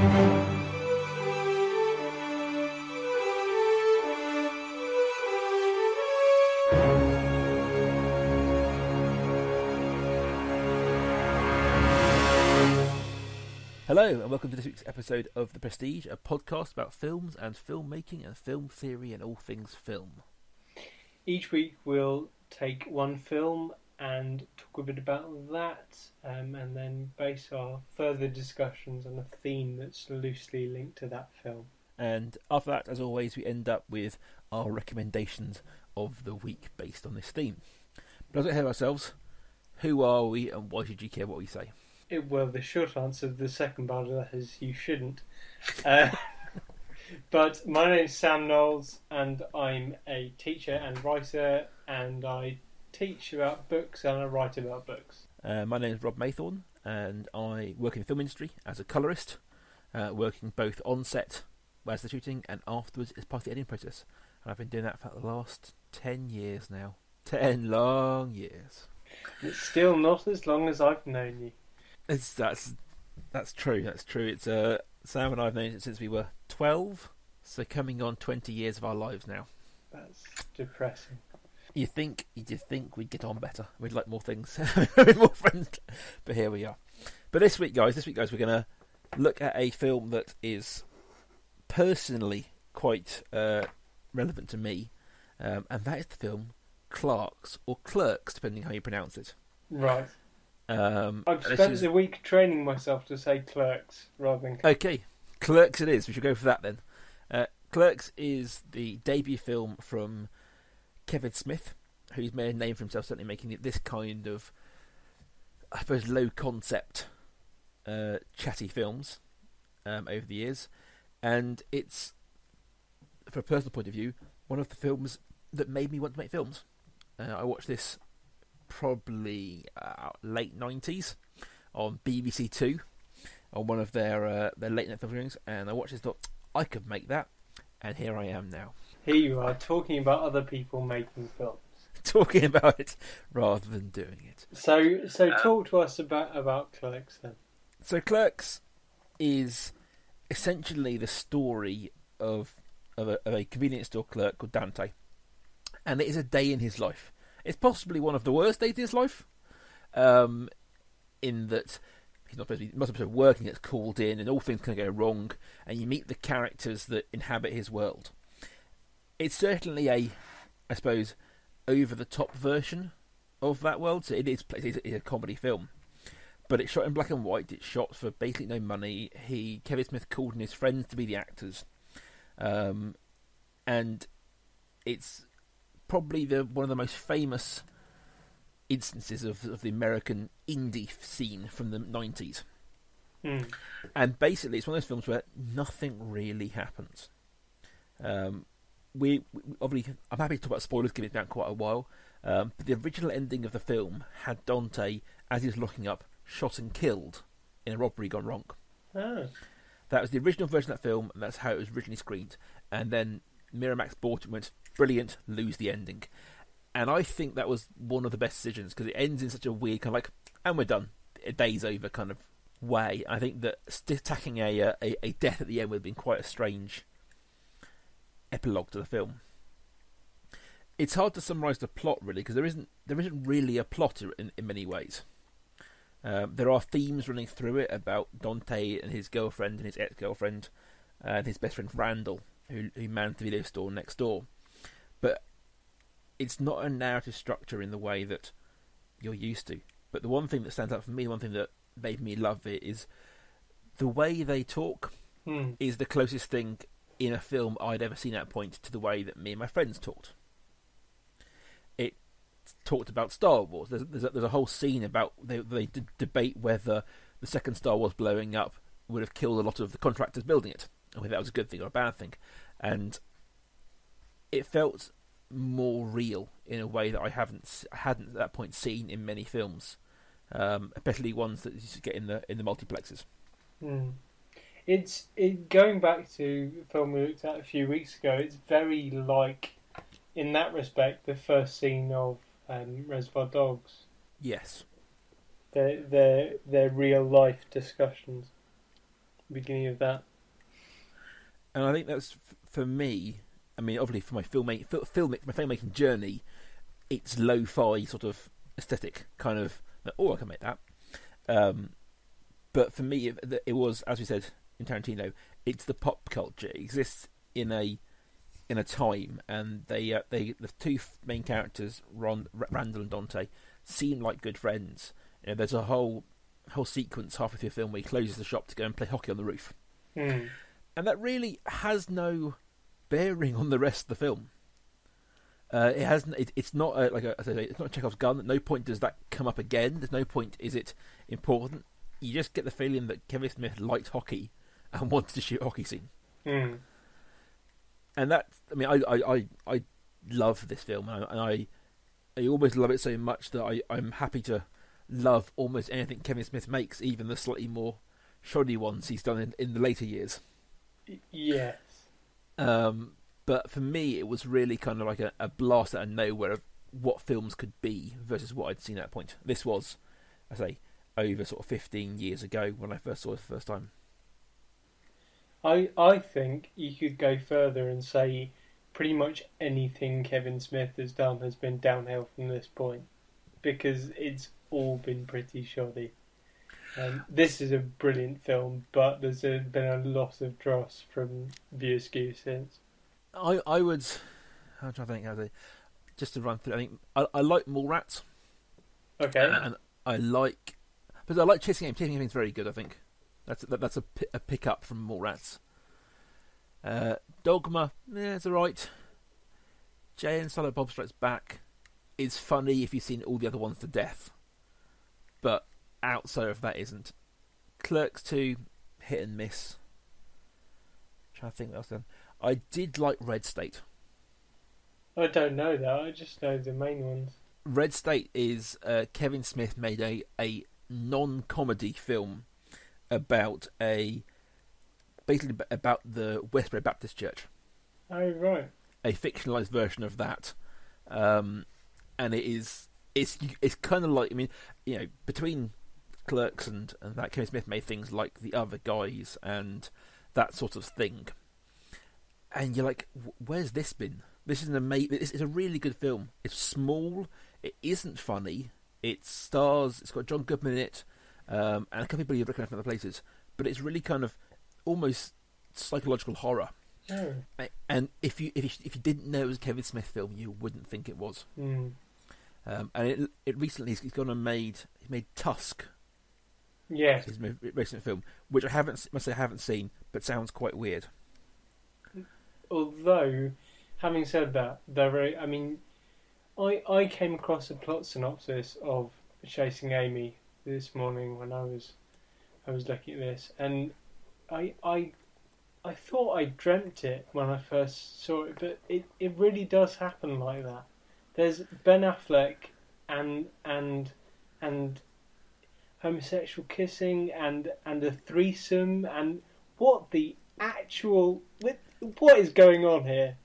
Hello and welcome to this week's episode of The Prestige, a podcast about films and filmmaking and film theory and all things film. Each week we'll take one film and talk a bit about that, and then base our further discussions on a theme that's loosely linked to that film. And after that, as always, we end up with our recommendations of the week based on this theme. But let's get ahead of ourselves. Who are we and why should you care what we say? Well, the short answer to the second part of that is you shouldn't. But my name's Sam Knowles, and I'm a teacher and writer, and I teach about books and I write about books. My name is Rob Maythorne, and I work in the film industry as a colourist, working both on set as the shooting and afterwards as part of the editing process. And I've been doing that for the last 10 years now. 10 long years. It's still not as long as I've known you. That's true. That's true. It's Sam and I have known it since we were 12, so coming on 20 years of our lives now. That's depressing. You'd think we'd get on better. We'd like more things, we'd more friends, but here we are. But this week, guys, we're going to look at a film that is personally quite relevant to me, and that is the film Clerks, or Clerks, depending how you pronounce it. Right. I've spent the week training myself to say Clerks rather than... Okay, Clerks it is. We should go for that then. Clerks is the debut film from Kevin Smith, who's made a name for himself, certainly making it this kind of, I suppose, low-concept, chatty films over the years. And it's, from a personal point of view, one of the films that made me want to make films. I watched this probably late 90s on BBC Two on one of their late night film viewings, and I watched this, thought I could make that, and here I am now. Here you are talking about other people making films. Talking about it rather than doing it. So talk to us about Clerks then. So Clerks is essentially the story of a convenience store clerk called Dante, and it is a day in his life. It's possibly one of the worst days in his life, in that he's not supposed to be working, it's called in, and all things can go wrong, and you meet the characters that inhabit his world. It's certainly I suppose, over-the-top version of that world, so it's a comedy film. But it's shot in black and white, it's shot for basically no money. Kevin Smith called in his friends to be the actors. And it's probably one of the most famous instances of the American indie scene from the 90s. And basically it's one of those films where nothing really happens. We obviously, I'm happy to talk about spoilers, given it's been out quite a while, but the original ending of the film had Dante, as he was looking up, shot and killed in a robbery gone wrong. That was the original version of that film, and that's how it was originally screened. And then Miramax bought it and went, brilliant, lose the ending. And I think that was one of the best decisions, because it ends in such a weird kind of like, and we're done, a day's over kind of way. I think that tacking a death at the end would have been quite a strange epilogue to the film. It's hard to summarise the plot really, because there isn't really a plot in many ways. There are themes running through it about Dante and his girlfriend and his ex-girlfriend and his best friend Randall, who manned the video store next door. But it's not a narrative structure in the way that you're used to. But the one thing that stands out for me, the one thing that made me love it, is the way they talk is the closest thing in a film I'd ever seen at that point to the way that me and my friends talked. It talked about Star Wars. There's a whole scene about they debate whether the second Star Wars blowing up would have killed a lot of the contractors building it, and whether that was a good thing or a bad thing. And it felt more real in a way that I hadn't at that point seen in many films, especially ones that you get in the multiplexes. It's going back to a film we looked at a few weeks ago. It's very like, in that respect, the first scene of Reservoir Dogs. Yes, Their real life discussions. beginning of that. And I think that's, for me, I mean, obviously for my filmmaking journey, it's lo-fi sort of aesthetic, kind of, I can make that. But for me, it was, as we said in Tarantino, it's the pop culture. It exists in a time, and the two main characters, Randall and Dante, seem like good friends. You know, there's a whole sequence halfway through the film where he closes the shop to go and play hockey on the roof, and that really has no bearing on the rest of the film. It has. It's not it's not Chekhov's gun. At no point does that come up again. There's no point is it important. You just get the feeling that Kevin Smith liked hockey and wanted to shoot a hockey scene. And that, I mean, I love this film, and I almost love it so much that I'm happy to love almost anything Kevin Smith makes, even the slightly more shoddy ones he's done in the later years. Yes. But for me, it was really kind of like a blast out of nowhere of what films could be versus what I'd seen at that point. This was, I say, over sort of 15 years ago when I first saw it the first time. I think you could go further and say pretty much anything Kevin Smith has done has been downhill from this point, because it's all been pretty shoddy. This is a brilliant film, but there's been a lot of dross from View Askew since. I would... I'm trying to think how to... Just to run through, I think I like Mallrats. Okay. And I like... But I like Chasing Amy. Chasing Amy is very good, I think. That's a pick up from Mallrats. Dogma, it's alright. Jay and Silent Bob Strikes Back is funny if you've seen all the other ones to death, but outside of that isn't. Clerks 2, hit and miss. I'm trying to think what else then. I did like Red State. I don't know that. I just know the main ones. Red State is Kevin Smith made a non-comedy film about basically about the Westbury Baptist Church. Oh, right. A fictionalized version of that, and it's kind of like, I mean, you know, between Clerks and that, Kevin Smith made things like The Other Guys and that sort of thing, and you're like, where's this been? This is This is a really good film. It's small. It isn't funny. It's got John Goodman in it. And a couple of people you recognise from other places, but it's really kind of almost psychological horror. Oh. And if you didn't know it was a Kevin Smith film, you wouldn't think it was. And it recently he's gone and made Tusk. Yes, his recent film, which I haven't seen, but sounds quite weird. Although, having said that, they're very. I mean, I came across a plot synopsis of Chasing Amy this morning when I was looking at this, and I thought I dreamt it when I first saw it, but it really does happen like that. There's Ben Affleck and homosexual kissing and a threesome, and what is going on here?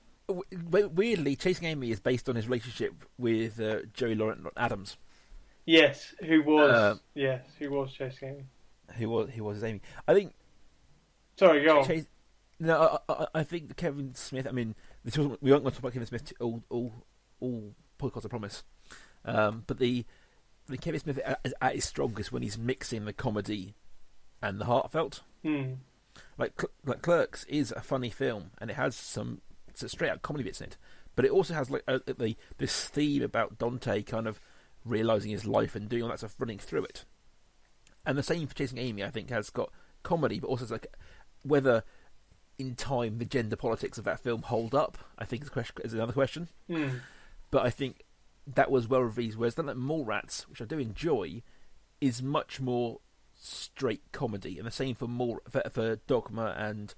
Weirdly, Chasing Amy is based on his relationship with Joey Lauren Adams. Yes, who was Chasing Amy. He was Amy. I think. Sorry, go on. I think Kevin Smith. I mean, we aren't going to talk about Kevin Smith all podcasts, I promise. But the Kevin Smith at his strongest when he's mixing the comedy and the heartfelt. Like Clerks is a funny film, and it has some straight out comedy bits in it, but it also has like this theme about Dante kind of realising his life and doing all that stuff running through it. And the same for Chasing Amy, I think, has got comedy, but also it's like whether in time the gender politics of that film hold up, I think is another question. But I think that was well reviewed, whereas then like Mallrats, which I do enjoy, is much more straight comedy, and the same for Dogma and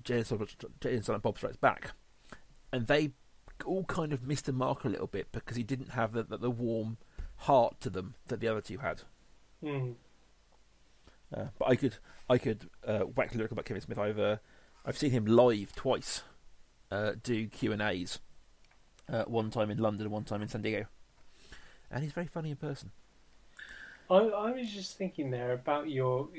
Jay and Silent Bob Strikes Back, and they all kind of missed the mark a little bit because he didn't have the warm heart to them that the other two had. But I could wax lyrical about Kevin Smith. I've seen him live twice, do Q&As, one time in London and one time in San Diego, and he's very funny in person. I was just thinking there about you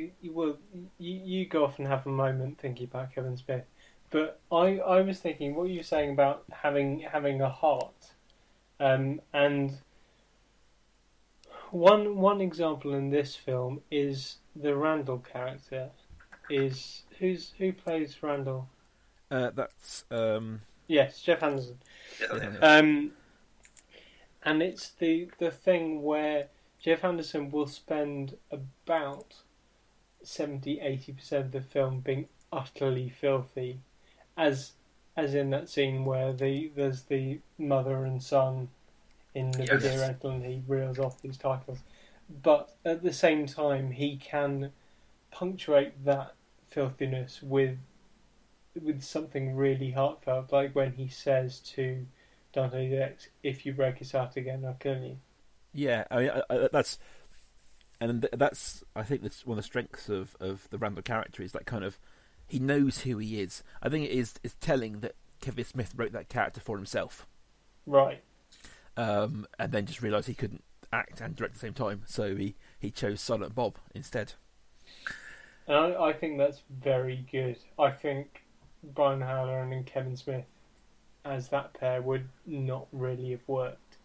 go off and have a moment thinking about Kevin Smith, but I was thinking what you were saying about having a heart, and one example in this film is the Randall character. Who plays Randall? That's Yes, Jeff Anderson. yeah. And it's the thing where Jeff Anderson will spend about 70-80% of the film being utterly filthy, as in that scene where there's the mother and son in the video rental and he reels off these titles. But at the same time, he can punctuate that filthiness with something really heartfelt, like when he says to Dante the X, "If you break his heart again, I'll kill you." Yeah, I mean that's I think that's one of the strengths of the Randall character is that kind of he knows who he is. I think it's telling that Kevin Smith wrote that character for himself, right? And then just realised he couldn't act and direct at the same time, so he chose Silent Bob instead. And I think that's very good. I think Brian Halloran and Kevin Smith as that pair would not really have worked.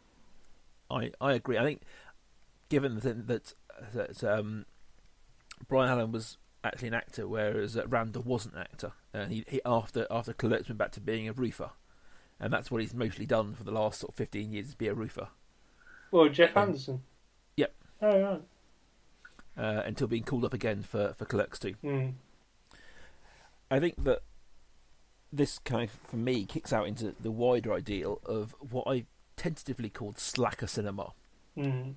I agree. I think given that Brian Allen was actually an actor, whereas Randall wasn't an actor, and he after Clerks went back to being a roofer, and that's what he's mostly done for the last sort of 15 years is be a roofer. Well, Jeff Anderson. Yep. Oh right. Until being called up again for Clerks 2. Mm. I think that this kind of, for me, kicks out into the wider ideal of what I tentatively called slacker cinema. Mm.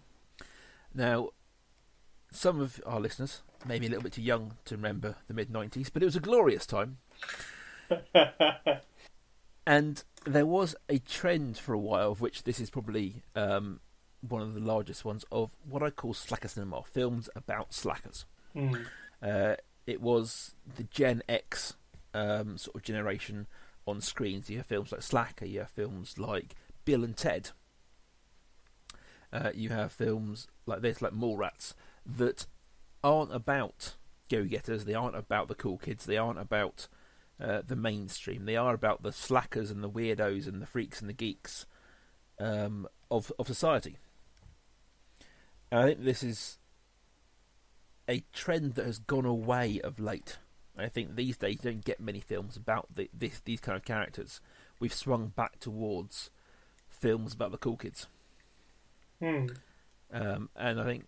Now, some of our listeners may be a little bit too young to remember the mid-90s, but it was a glorious time. And there was a trend for a while, of which this is probably one of the largest ones, of what I call slacker cinema, films about slackers. Mm. It was the Gen X sort of generation on screens. You have films like Slacker, you have films like Bill and Ted, you have films like this, like Mallrats, that aren't about go-getters, they aren't about the cool kids, they aren't about the mainstream, they are about the slackers and the weirdos and the freaks and the geeks of society. And I think this is a trend that has gone away of late. I think these days you don't get many films about these kind of characters. We've swung back towards films about the cool kids. Mm. And I think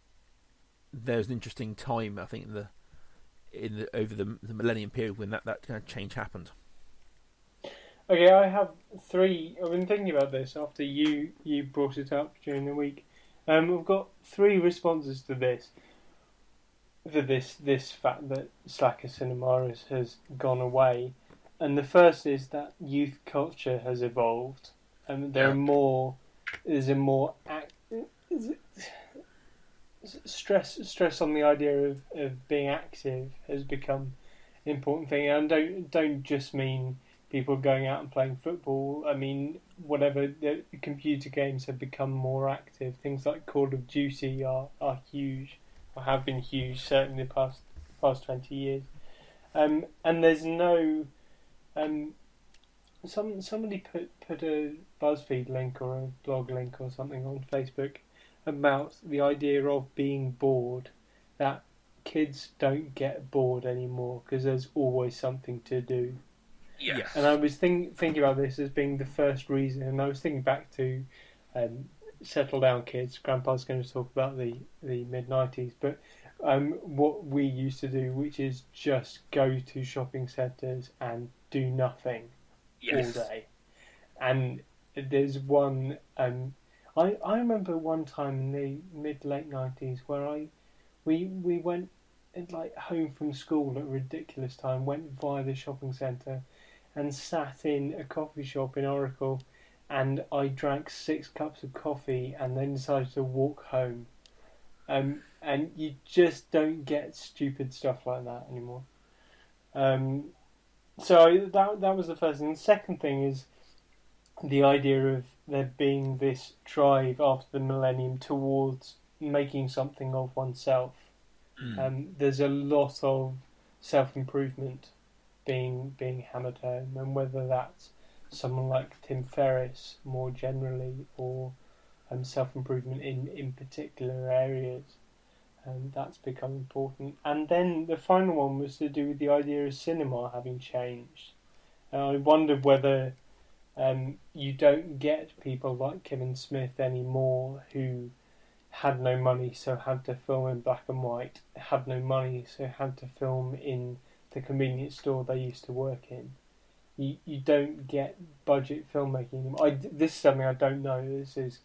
there's an interesting time, I think, over the millennium period when that kind of change happened. Okay, I have three. I've been thinking about this after you brought it up during the week. We've got three responses to this. For this fact that slacker cinema has gone away, and the first is that youth culture has evolved, and there's a more stress on the idea of being active has become an important thing. And don't just mean people going out and playing football. I mean, whatever, the computer games have become more active. Things like Call of Duty are huge, or have been huge, certainly the past 20 years. And there's no... somebody put a BuzzFeed link or a blog link or something on Facebook about the idea of being bored, that kids don't get bored anymore because there's always something to do. Yes. And I was thinking about this as being the first reason, and I was thinking back to Settle Down Kids. Grandpa's going to talk about the mid-90s, but what we used to do, which is just go to shopping centres and do nothing all day. And there's one... I remember one time in the mid-late 90s where we went like home from school at a ridiculous time, went via the shopping centre and sat in a coffee shop in Oracle, and I drank 6 cups of coffee and then decided to walk home. And you just don't get stupid stuff like that anymore. So that was the first thing. The second thing is the idea of there being this drive after the millennium towards making something of oneself, there's a lot of self-improvement being hammered home, and whether that's someone like Tim Ferriss more generally, or self-improvement in particular areas, that's become important. And then the final one was to do with the idea of cinema having changed. I wondered whether you don't get people like Kevin Smith anymore, who had no money so had to film in black and white, had no money so had to film in the convenience store they used to work in. You don't get budget filmmaking anymore. This is something I don't know. This is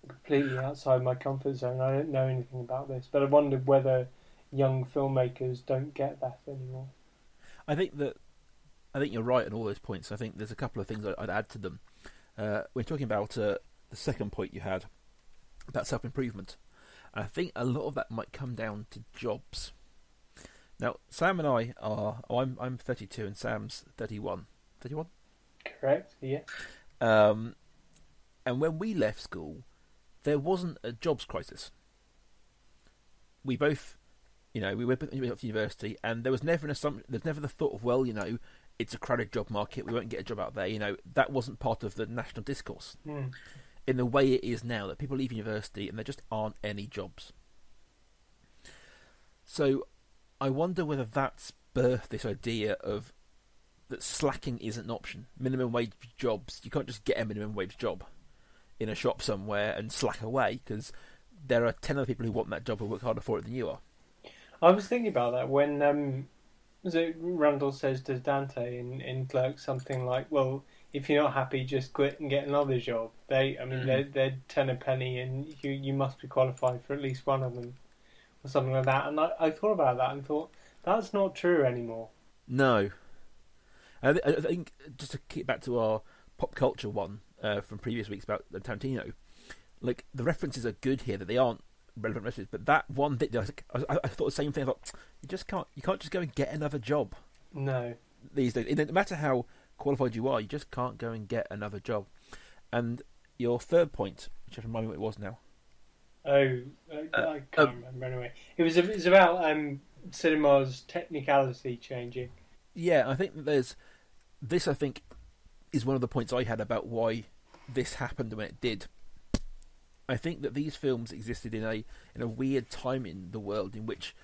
completely outside my comfort zone. I don't know anything about this, but I wondered whether young filmmakers don't get that anymore. I think you're right on all those points. I think there's a couple of things I'd add to them. We're talking about the second point you had about self-improvement. And I think a lot of that might come down to jobs. Now, Sam and I are... I'm 32 and Sam's 31. 31? Correct, yeah. And when we left school, there wasn't a jobs crisis. We both, we went to university, and there was never an assumption. There's never the thought of, well, it's a crowded job market. We won't get a job out there. That wasn't part of the national discourse in the way it is now. That people leave university and there just aren't any jobs. So, I wonder whether that's birthed this idea of that slacking isn't an option. Minimum wage jobs. You can't just get a minimum wage job in a shop somewhere and slack away, because there are 10 other people who want that job who work harder for it than you are. I was thinking about that when Randall says to Dante in Clerks something like, well, if you're not happy, just quit and get another job. They're 10 a penny, and you must be qualified for at least one of them, or something like that. And I thought about that and thought, that's not true anymore. No. I think, just to keep back to our pop culture one from previous weeks about Tarantino, like, the references are good here, that they aren't relevant references, but that one bit, I thought the same thing. I thought, you can't just go and get another job. No. These days, no matter how qualified you are, you just can't go and get another job. And your third point, which I have to remind me what it was now. I can't remember anyway. It was about cinema's technicality changing. Yeah, I think that this I think is one of the points I had about why this happened when it did. I think that these films existed in a weird time in the world in which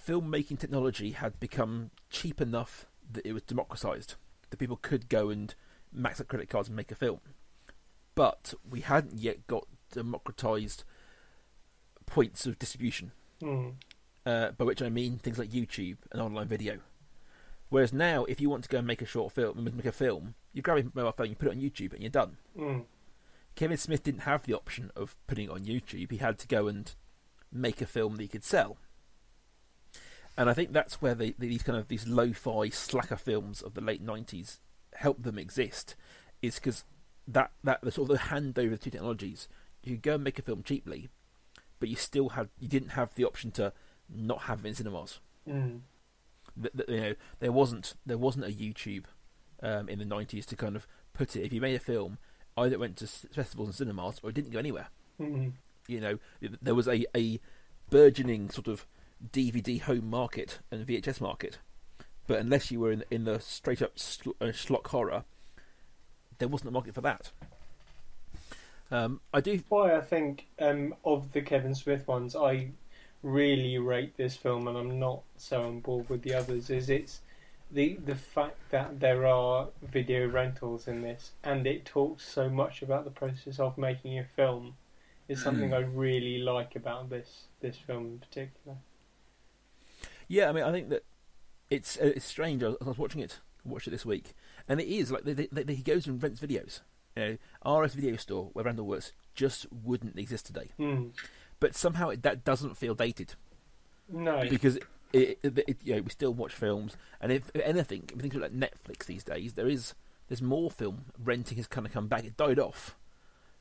filmmaking technology had become cheap enough that it was democratized, that people could go and max out credit cards and make a film. But we hadn't yet got democratized points of distribution, by which I mean things like YouTube and online video. Whereas now, if you want to go and make a film, you grab a mobile phone, you put it on YouTube, and you're done. Kevin Smith didn't have the option of putting it on YouTube. He had to go and make a film that he could sell. And I think that's where these lo-fi slacker films of the late 90s helped them exist, is because the sort of the handover of the two technologies. You could go and make a film cheaply, but you didn't have the option to not have it in cinemas. There wasn't a YouTube in the 90s to kind of put it. If you made a film, either it went to festivals and cinemas or it didn't go anywhere. There was a burgeoning sort of DVD home market and VHS market, but unless you were in the straight up schlock horror, there wasn't a market for that. Why I think of the Kevin Smith ones, I really rate this film, and I'm not so on board with the others, is it's the fact that there are video rentals in this, and it talks so much about the process of making a film, is something I really like about this film in particular. Yeah, I mean, I think that it's strange. I was watched it this week, and it is like he goes and rents videos. RS Video Store, where Randall works, just wouldn't exist today. But somehow that doesn't feel dated. No, because we still watch films, and if anything, if we think about Netflix these days, there's more film renting has kind of come back. It died off,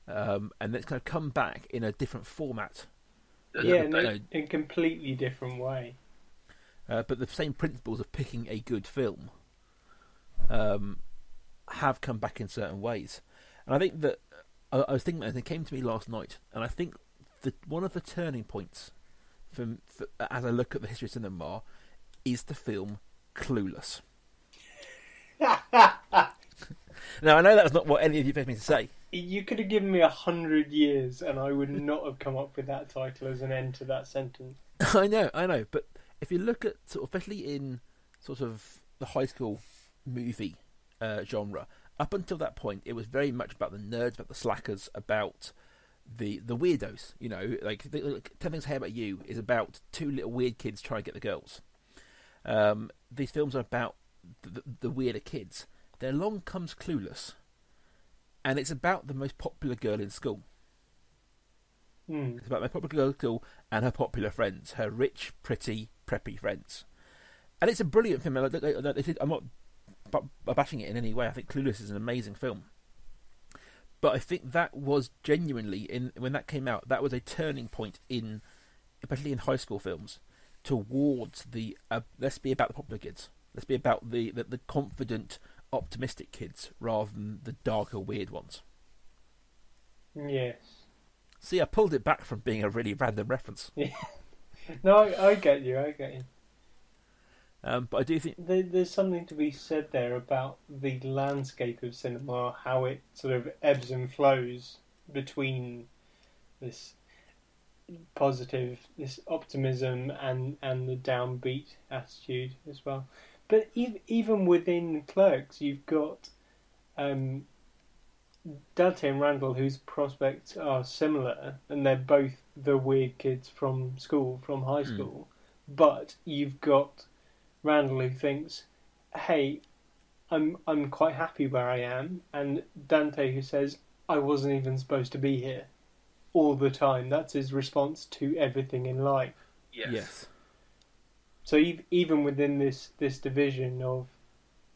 and it's kind of come back in a different format. In a completely different way. But the same principles of picking a good film have come back in certain ways. And I think that I was thinking, and it came to me last night, and I think one of the turning points as I look at the history of cinema is the film Clueless. Now, I know that's not what any of you expect me to say. You could have given me 100 years and I would not have come up with that title as an end to that sentence. I know, but if you look at, especially in sort of the high school movie genre, up until that point, it was very much about the nerds, about the slackers, about the weirdos. You know, like 10 Things I Hate About You is about two little weird kids trying to get the girls. These films are about the weirder kids. Then along comes Clueless, and it's about the most popular girl in school. It's about the most popular girl in school and her popular friends, her rich, pretty, preppy friends. And it's a brilliant film. I'm not bashing it in any way. I think Clueless is an amazing film. But I think that was genuinely, when that came out, that was a turning point especially in high school films, towards the let's be about the popular kids. Let's be about the confident, optimistic kids rather than the darker, weird ones. Yes. See, I pulled it back from being a really random reference. Yeah. No, I get you. But I do think there's something to be said there about the landscape of cinema, how it sort of ebbs and flows between this positive, this optimism, and the downbeat attitude as well. But even within Clerks, you've got Dante and Randall, whose prospects are similar, and they're both the weird kids from high school. But you've got Randall, who thinks, "Hey, I'm quite happy where I am," and Dante, who says, "I wasn't even supposed to be here," all the time. That's his response to everything in life. Yes. So even within this division of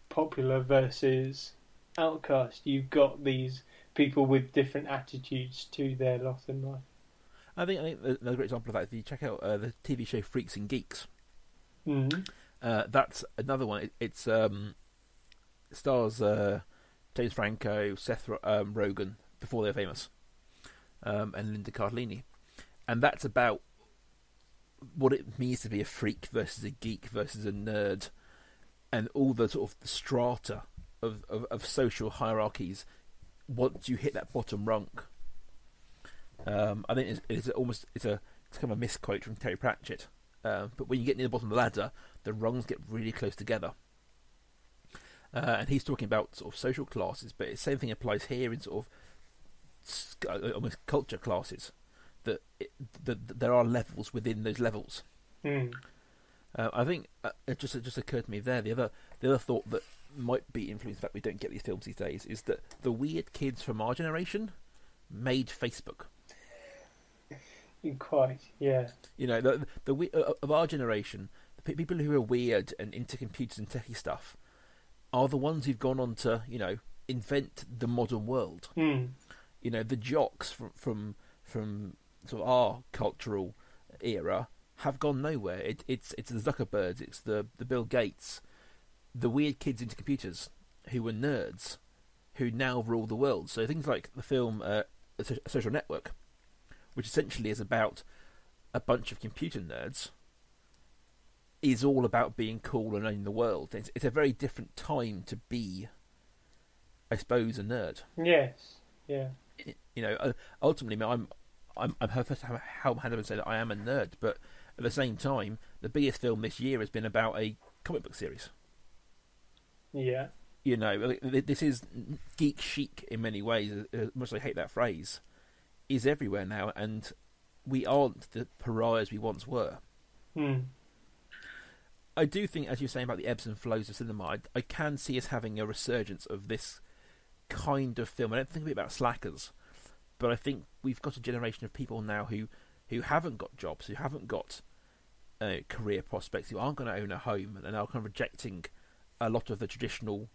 popular versus outcast, you've got these people with different attitudes to their lot in life. I think another great example of that is if you check out the TV show Freaks and Geeks. That's another one. It stars James Franco, Seth Rogen before they're famous, and Linda Cardellini, and that's about what it means to be a freak versus a geek versus a nerd, and all the sort of strata of social hierarchies once you hit that bottom rung. I think it's kind of a misquote from Terry Pratchett, but when you get near the bottom of the ladder, the rungs get really close together. And he's talking about sort of social classes, but the same thing applies here in sort of almost culture classes. That there are levels within those levels. I think it just occurred to me there. The other thought that might be influenced, in fact we don't get these films these days, is that the weird kids from our generation made Facebook. Quite, yeah. You know, the of our generation, the people who are weird and into computers and techie stuff are the ones who've gone on to, you know, invent the modern world. You know, the jocks from sort of our cultural era have gone nowhere. It's the Zuckerbergs, it's the Bill Gates, the weird kids into computers who were nerds who now rule the world. So things like the film A Social Network, which essentially is about a bunch of computer nerds, is all about being cool and owning the world. It's a very different time to be, I suppose, a nerd. Yes, yeah. You know, ultimately, I'm first how Hannah would say that I am a nerd, but at the same time, the biggest film this year has been about a comic book series. Yeah. You know, this is geek chic in many ways, as much as I hate that phrase, is everywhere now, and we aren't the pariahs we once were. I do think, as you're saying about the ebbs and flows of cinema, I can see us having a resurgence of this kind of film. I don't think about slackers, but I think we've got a generation of people now who haven't got jobs, who haven't got career prospects, who aren't going to own a home, and are kind of rejecting a lot of the traditional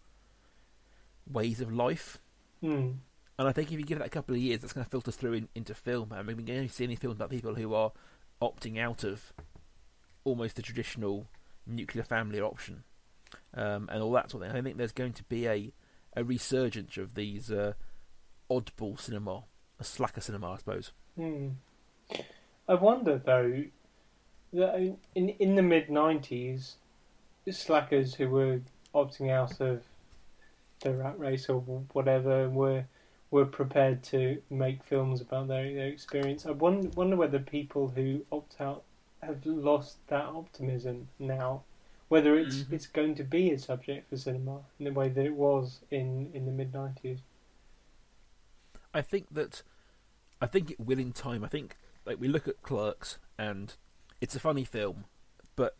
ways of life. And I think if you give that a couple of years, that's going to filter through into film. I mean, we can see any films about people who are opting out of almost the traditional nuclear family option, and all that sort of thing. I think there's going to be a resurgence of these oddball cinema, a slacker cinema, I suppose. I wonder though that in the mid-90s, slackers who were opting out of the rat race or whatever were prepared to make films about their experience. I wonder whether people who opt out have lost that optimism now. Whether it's going to be a subject for cinema in the way that it was in the mid-90s. I think it will in time. I think we look at Clerks and it's a funny film, but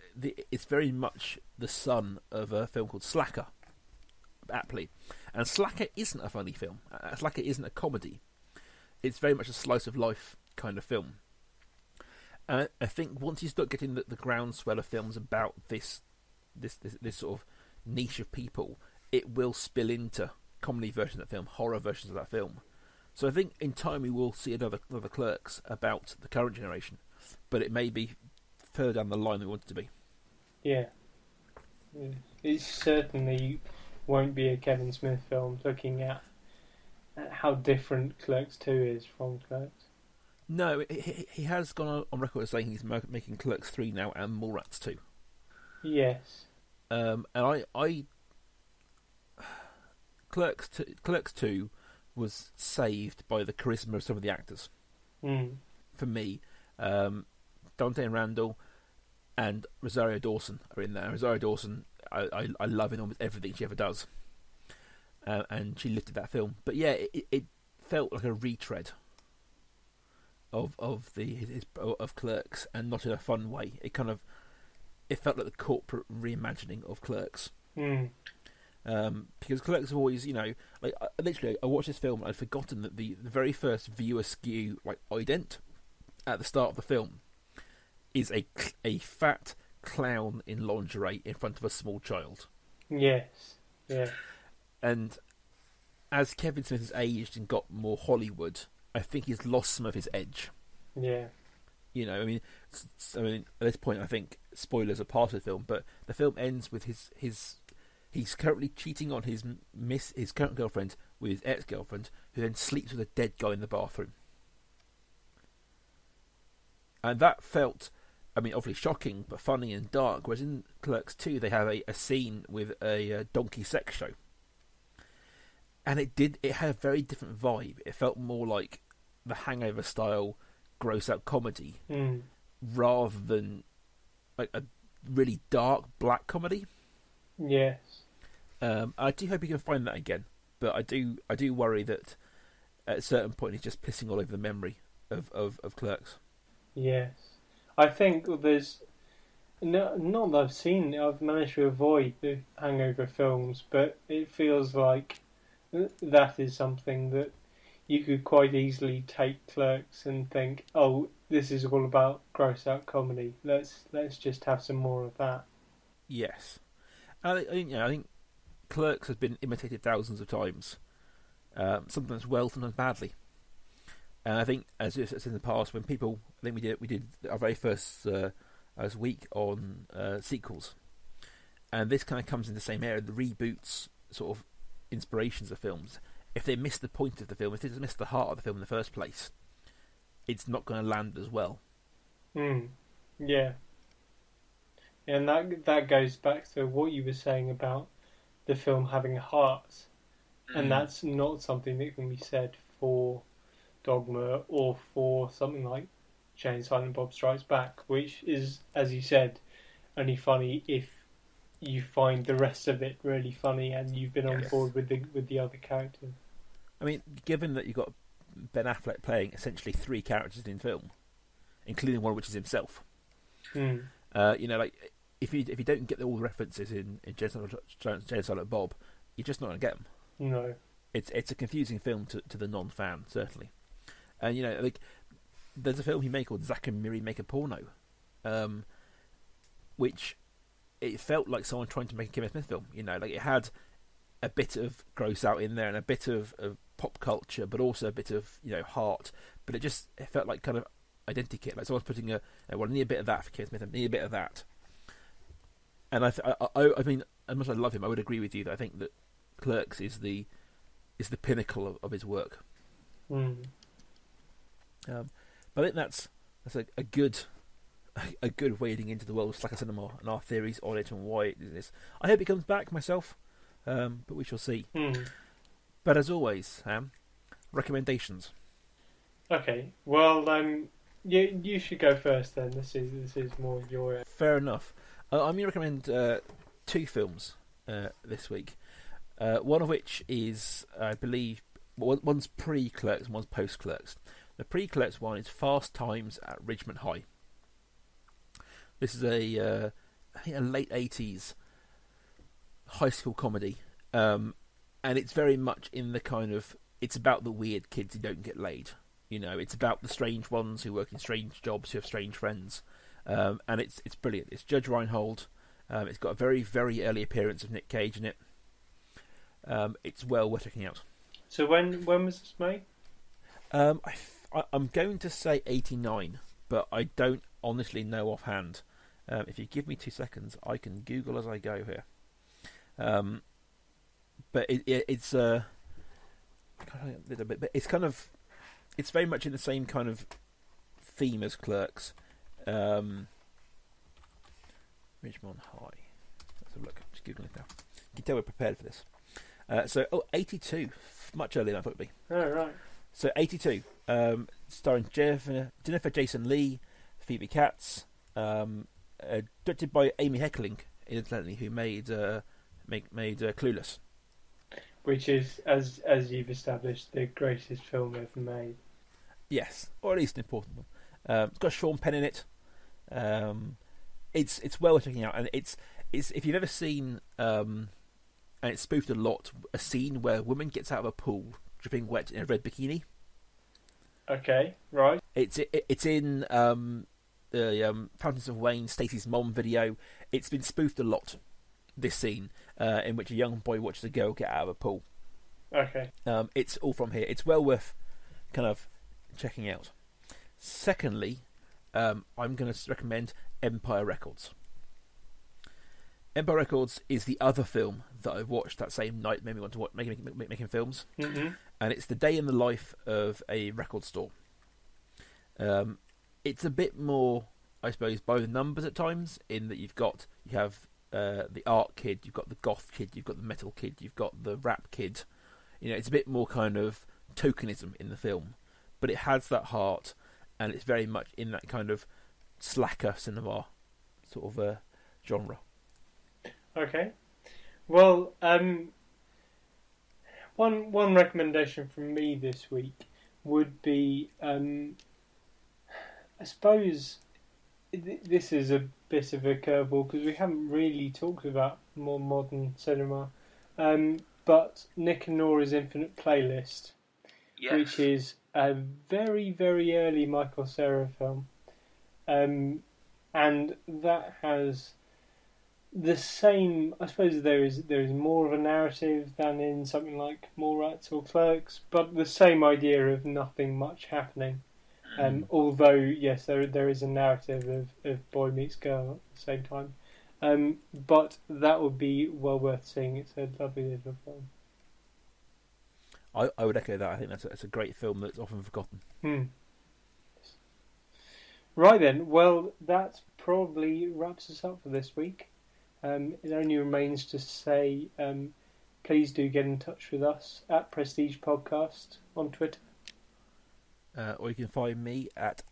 it's very much the son of a film called Slacker, aptly. And Slacker isn't a funny film. Slacker isn't a comedy. It's very much a slice of life kind of film. I think once you start getting the groundswell of films about this sort of niche of people, it will spill into comedy versions of that film, horror versions of that film. So I think in time we will see another Clerks about the current generation, but it may be further down the line than we want it to be. Yeah. It certainly won't be a Kevin Smith film looking at how different Clerks 2 is from Clerks. No, he has gone on record as saying he's making Clerks 3 now and Mallrats 2. Yes. And I Clerks 2 was saved by the charisma of some of the actors. For me, Dante and Randall and Rosario Dawson are in there. Rosario Dawson, I love in almost everything she ever does, and she lifted that film. But yeah, it felt like a retread of Clerks, and not in a fun way. It felt like the corporate reimagining of Clerks. Because Clerks have always, literally, I watched this film and I'd forgotten that the very first viewer skew, ident, at the start of the film, is a fat clown in lingerie in front of a small child. Yes. Yeah. And as Kevin Smith has aged and got more Hollywood, I think he's lost some of his edge. Yeah. At this point, I think spoilers are part of the film, but the film ends with he's currently cheating on his current girlfriend with his ex-girlfriend, who then sleeps with a dead guy in the bathroom. And that felt, obviously shocking, but funny and dark. Whereas in Clerks 2, they have a scene with a donkey sex show. And it had a very different vibe. It felt more like the Hangover style gross out comedy, rather than a really dark black comedy. Yes. I do hope you can find that again, but I do worry that at a certain point he's just pissing all over the memory of Clerks. Yes. I think there's not that I've managed to avoid the Hangover films, but it feels like that is something that you could quite easily take Clerks and think, oh, this is all about gross out comedy. Let's just have some more of that. Yes. I think Clerks has been imitated thousands of times, sometimes well, sometimes badly. And I think, as it's in the past, when people, I think we did our very first week on sequels, and this kind of comes in the same area. The reboots, sort of inspirations of films. If they miss the point of the film, if they miss the heart of the film in the first place, it's not going to land as well. Yeah. And that goes back to what you were saying about the film having a heart. And that's not something that can be said for Dogma or for something like Jay and Silent Bob Strikes Back, which is, as you said, only funny if you find the rest of it really funny and you've been on board with the other characters. Given that you've got Ben Affleck playing essentially three characters in film, including one which is himself, if you don't get all the references in Jay and Silent Bob, you're just not going to get them. No, it's a confusing film to the non-fan, certainly. And there's a film he made called Zack and Miri Make a Porno, which it felt like someone trying to make a Kevin Smith film. It had a bit of gross out in there and a bit of pop culture, but also a bit of heart. But it felt like kind of identity kit, like someone's putting I need a bit of that for Kevin Smith, I need a bit of that. And I mean, as much as I love him, I would agree with you that I think that Clerks is the pinnacle of his work. But I think that's a good wading into the world of Slacker Cinema and our theories on it and why it is. I hope it comes back myself, but we shall see. But as always, recommendations. Okay, well, you should go first then. This is more your. Fair enough. I'm going to recommend 2 films this week. One of which is, I believe, one's pre-Clerks and one's post-Clerks. The pre-Clerks one is Fast Times at Ridgemont High. This is I think a late 80s high school comedy, and it's very much in the kind of, it's about the weird kids who don't get laid. You know, it's about the strange ones who work in strange jobs, who have strange friends, and it's brilliant. It's Judge Reinhold. It's got a very, very early appearance of Nick Cage in it. It's well worth checking out. So when was this made? I'm going to say 89, but I don't honestly know offhand. If you give me 2 seconds, I can Google as I go here. But it's kind of, it's very much in the same kind of theme as Clerks. Ridgemont High. Let's have a look. I'm just Googling it now. You can tell we're prepared for this. 82, much earlier than I thought it would be. Oh, right. So 82, starring Jennifer Jason Leigh, Phoebe Katz, directed by Amy Heckerling, incidentally, who made Clueless, which is, as you've established, the greatest film ever made. Yes, or at least an important one. It's got Sean Penn in it. It's well worth checking out, and it's if you've ever seen, and it's spoofed a lot, a scene where a woman gets out of a pool dripping wet in a red bikini. Okay, right. It's in the Fountains of Wayne, Stacey's mom video. It's been spoofed a lot, this scene, in which a young boy watches a girl get out of a pool. Okay. It's all from here. It's well worth kind of checking out. Secondly, I'm going to recommend Empire Records. Empire Records is the other film that I watched that same night, made me want to watch making films. Mm-hmm. And it's the day in the life of a record store. It's a bit more, I suppose, by the numbers at times, in that you have the art kid, you've got the goth kid, you've got the metal kid, you've got the rap kid. You know, it's a bit more kind of tokenism in the film, but it has that heart, and it's very much in that kind of slacker cinema sort of genre. Okay. Well, one recommendation from me this week would be, I suppose this is a bit of a curveball because we haven't really talked about more modern cinema, but Nick and Nora's Infinite Playlist, yes, which is a very, very early Michael Cera film, and that has the same, I suppose there is more of a narrative than in something like Mallrats or Clerks, but the same idea of nothing much happening. Although, yes, there is a narrative of boy meets girl at the same time. But that would be well worth seeing. It's a lovely little film. I would echo that. I think that's a great film that's often forgotten. Right then, well, that probably wraps us up for this week. It only remains to say, please do get in touch with us at Prestige Podcast on Twitter. Or you can find me at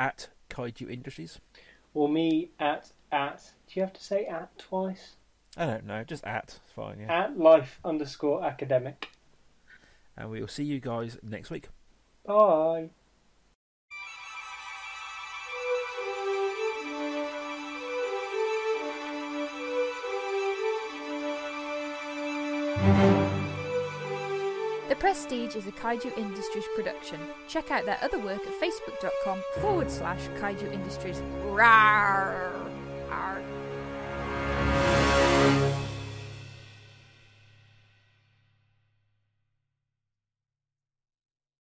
Kaiju Industries. Or me at... Do you have to say at twice? I don't know, just at. It's fine, yeah. At life_academic. And we will see you guys next week. Bye. The Prestige is a Kaiju Industries production. Check out their other work at facebook.com/Kaiju Industries. Rawr. Arr.